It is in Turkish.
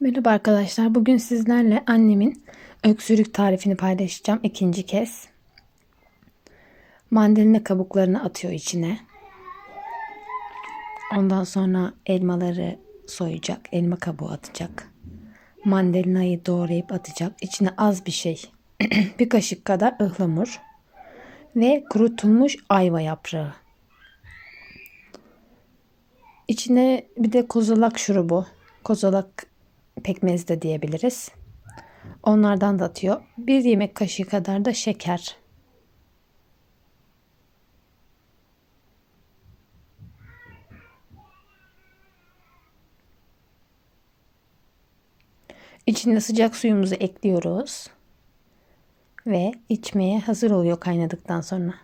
Merhaba arkadaşlar. Bugün sizlerle annemin öksürük tarifini paylaşacağım ikinci kez. Mandalina kabuklarını atıyor içine. Ondan sonra elmaları soyacak. Elma kabuğu atacak. Mandalinayı doğrayıp atacak. İçine az bir şey. Bir kaşık kadar ıhlamur. Ve kurutulmuş ayva yaprağı. İçine bir de kozalak şurubu. Kozalak pekmezi de diyebiliriz. Onlardan da atıyor. Bir yemek kaşığı kadar da şeker. İçine sıcak suyumuzu ekliyoruz. Ve içmeye hazır oluyor kaynadıktan sonra.